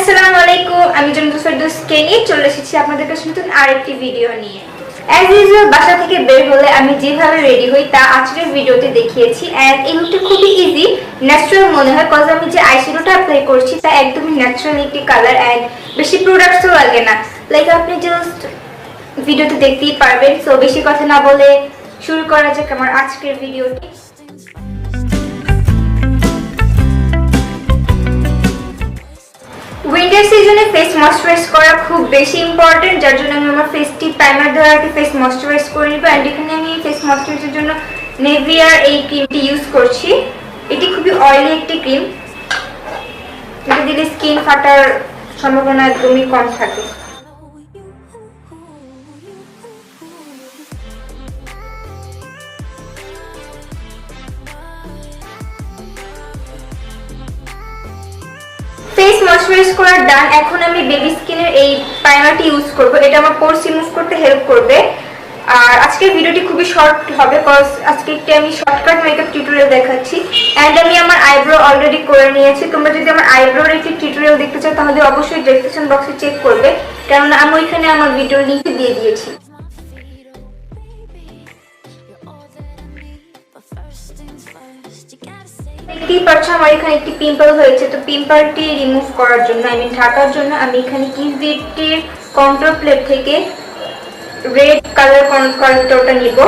আসসালামু আলাইকুম, আমি কেনি চলে এসেছি আপনাদের কাছে নতুন আরেকটি ভিডিও নিয়ে। অ্যাজ ইউজুয়াল বাসা থেকে বের হলে আমি যেভাবে রেডি হই তা আজকের ভিডিওতে দেখিয়েছি। অ্যান্ড এই লুকটা খুবই ইজি, ন্যাচারাল মনে হয়, কজ আমি যে আইশ্যাডোটা অ্যাপ্লাই করছি তা একদমই ন্যাচারাল একটি কালার অ্যান্ড বেশি প্রোডাক্টসও লাগে না। লাইক আপনি জাস্ট ভিডিওতে দেখতেই পারবেন। সো বেশি কথা না বলে শুরু করা যাক আমার আজকের ভিডিওটি। উইন্টার সিজনে ফেস ময়শ্চারাইজ করা খুব বেশি ইম্পর্টেন্ট, যার জন্য আমি আমার ফেসটি প্রাইমার দ্বারা ফেস ময়শ্চারাইজ করে নিব। অ্যান্ড এখানে আমি ফেস ময়শ্চারাইজের জন্য নেভিয়ার এই ক্রিমটি ইউজ করছি। এটি খুবই অয়েলি একটি ক্রিম, এটা দিলে স্কিন ফাটার সম্ভাবনা একদমই কম থাকে। ফেস ময়শ্চারাইজ করা ডান। এখন আমি বেবি স্কিনের এই প্রাইমারটি ইউজ করব, এটা আমার পোরস রিমুভ করতে হেল্প করবে। আর আজকের ভিডিওটি খুবই শর্ট হবে, কজ আজকে একটি আমি শর্টকাট মেকআপ টিউটোরিয়াল দেখাচ্ছি। অ্যান্ড আমি আমার আইব্রো অলরেডি করে নিয়েছি। তোমরা যদি আমার আইব্রোর একটি টিউটোরিয়াল দেখতে চাও তাহলে অবশ্যই ডেসক্রিপশন বক্সে চেক করবে, কেননা আমি ওইখানে আমার ভিডিওর লিংক দিয়ে দিয়েছি। দেখতেই পাচ্ছ আমার এখানে একটি পিম্পল হয়েছে, তো পিম্পলটি রিমুভ করার জন্য ঢাকার জন্য আমি এখানে কিস বিউটির কন্ট্রোল প্লেট থেকে রেড কালার কন্ট্রোলটা নিব।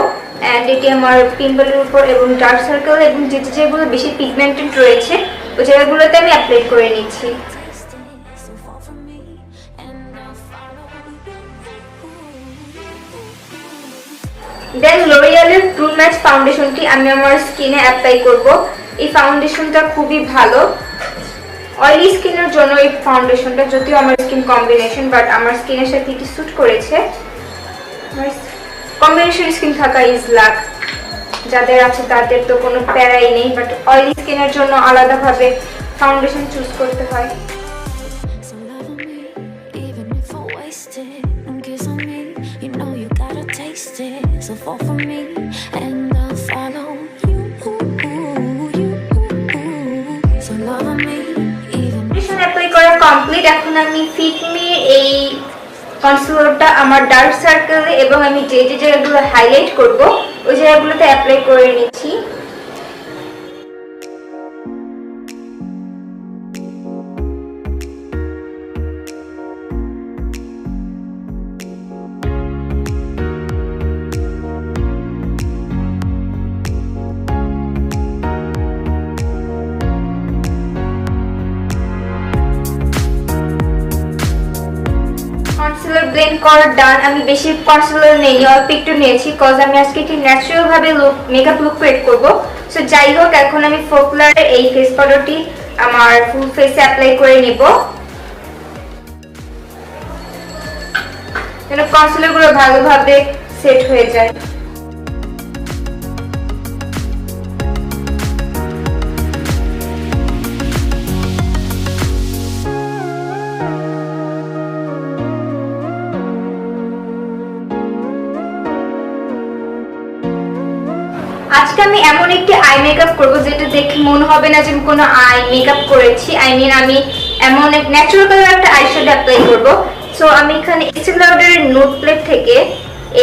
অ্যান্ড এটি আমার পিম্পলের উপর এবং ডার্ক সার্কেল এবং যেগুলো বেশি পিগমেন্টেড রয়েছে ওই জায়গাগুলোতে আমি অ্যাপ্লাই করে নিচ্ছি। দেন লরিয়ালের ট্রু ম্যাচ ফাউন্ডেশনটি আমি আমার স্কিনে অ্যাপ্লাই করব। এই ফাউন্ডেশনটা খুবই ভালো অয়েলি স্কিনের জন্য। এই ফাউন্ডেশনটা যদিও আমার স্কিন কম্বিনেশন, বাট আমার স্কিনের সাথে এটি স্যুট করেছে। কম্বিনেশন স্কিন থাকা ইজ লাক, যাদের আছে তাদের তো কোনো প্যারাই নেই, বাট অয়েলি স্কিনের জন্য আলাদাভাবে ফাউন্ডেশন চুজ করতে হয়। So fall for me and I'll follow you. So love me even. Foundation apply করা কমপ্লিট। এখন আমি ফিট মি এই কনসিলারটা আমার ডার্ক সার্কেলে এবং আমি যে জায়গাগুলো হাইলাইট করব ওই জায়গাগুলোতে অ্যাপ্লাই করে নিচ্ছি। কনসিলার ব্লেন্ড করা ডান। আমি বেশি কনসিলার নেইনি, অল্প একটু নিয়েছি, কজ আমি আজকে একটি ন্যাচারাল ভাবে মেকআপ লুক ক্রিয়েট করব। সো যাই হোক, এখন আমি ফোকলারের এই ফেস পাউডারটি আমার ফুল ফেসে অ্যাপ্লাই করে নিব, যেন কনসিলার গুলো ভালোভাবে সেট হয়ে যায়। আজকে আমি এমন একটি আই মেকআপ করব যেটা দেখে মনে হবে না যে আমি কোনো আই মেকআপ করেছি। আমি এমন এক ন্যাচারাল কালার একটা আইশ্যাডো অ্যাপ্লাই করব। সো আমি এখানে এস্টে লাউডারের নোট প্লেট থেকে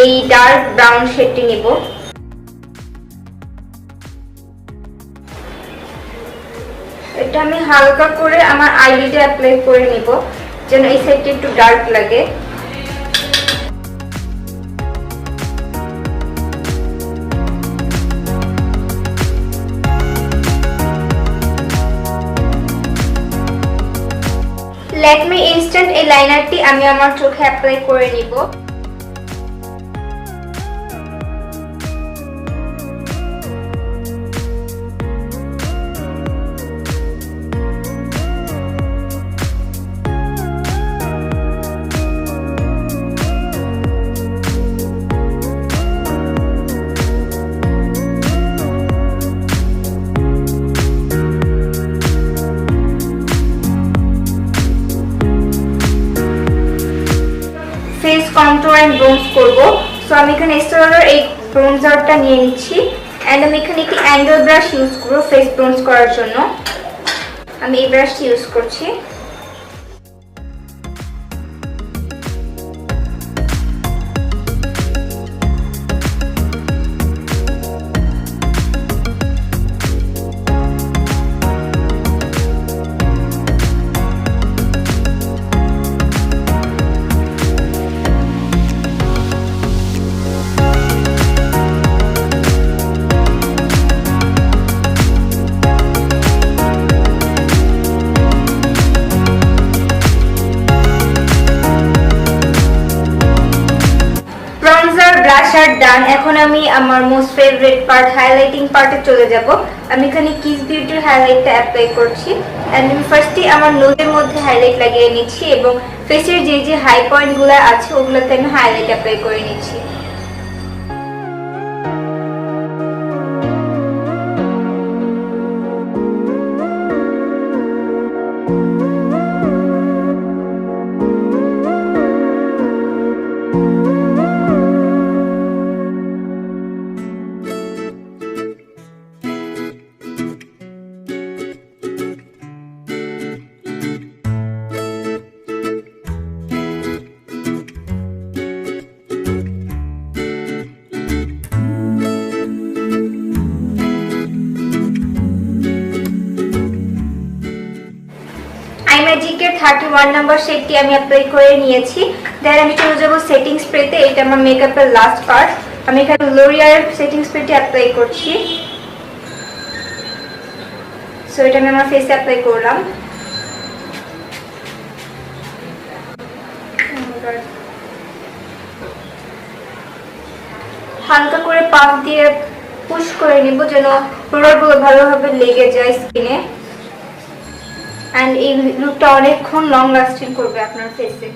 এই ডার্ক ব্রাউন শেডটি নিব। এটা আমি হালকা করে আমার আইলিডে অ্যাপ্লাই করে নিব, যেন এই সাইডটা একটু ডার্ক লাগে। ল্যাকমি ইনস্ট্যান্ট এই লাইনারটি আমি আমার চোখে অ্যাপ্লাই করে নিব। ফেস কন্ট্রোল এন্ড ব্রোঞ্জ করব। সো আমি এখানে এস্টে লাউডার এই ব্রোঞ্জারটা নিয়ে নিচ্ছি। এন্ড আমি এখানে একটি অ্যাঙ্গেল ব্রাশ ইউজ করব ফেস ব্রোঞ্জ করার জন্য। আমি এই ব্রাশটি ইউজ করছি। ব্লাশ আর ডান। এখন আমি আমার মোস্ট ফেভারিট পার্ট হাইলাইটিং পার্টে চলে যাব। আমি এখানে কিস বিউটির হাইলাইটটা অ্যাপ্লাই করছি এন্ড আমি ফার্স্টে আমার নোজের মধ্যে হাইলাইট লাগিয়ে নিচ্ছি এবং ফেসের যে যে হাই পয়েন্টগুলো আছে ওগুলোতে আমি হাইলাইট অ্যাপ্লাই করে নিচ্ছি। ম্যাজিকের 31 নাম্বার শেডটি আমি অ্যাপ্লাই করে নিয়েছি। দেন আমি চলে যাব সেটিং স্প্রেতে। এটা আমার মেকআপের লাস্ট পার্ট। আমি এখানে লোরিয়ালের সেটিং স্প্রেটি অ্যাপ্লাই করছি। সো এটা আমি আমার ফেসে অ্যাপ্লাই করলাম। হালকা করে পাম্প দিয়ে পুশ করে নিব যেন প্রোডাক্টগুলো ভালোভাবে লেগে যায় স্কিনে। And এই লুকটা অনেকক্ষণ লং লাস্টিং করবে আপনার ফেসে।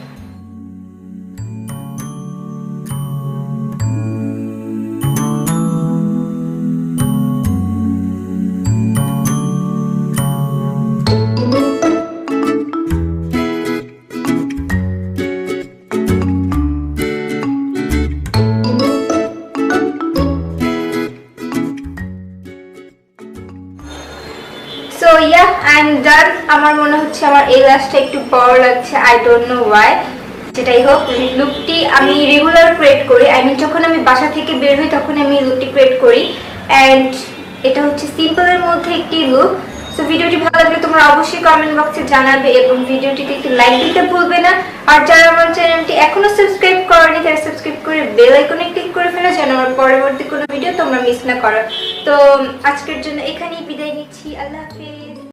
So yeah, I'm done. আমার মনে হচ্ছে আমার এই লাস্টটা একটু বড় লাগছে, আই ডোন্ট নো ওয়াই। যেটাই হোক, লুকটি আমি রেগুলার ক্রিয়েট করি। যখন আমি বাসা থেকে বের হই তখন আমি লুকটি ক্রিয়েট করি অ্যান্ড এটা হচ্ছে সিম্পলের মধ্যে একটি লুক। সো ভিডিওটি ভালো লাগলে তোমরা অবশ্যই কমেন্ট বক্সে জানাবে এবং ভিডিওটিতে একটু লাইক দিতে ভুলবে না। আর যারা আমার চ্যানেলটি এখনো সাবস্ক্রাইব করেনি তারা সাবস্ক্রাইব করে বেল আইকনে ক্লিক করে ফেলো যেন আমার পরবর্তী কোনো ভিডিও তোমরা মিস না করো। তো আজকের জন্য এখানেই বিদায় নিচ্ছি। আল্লাহ হাফেজ।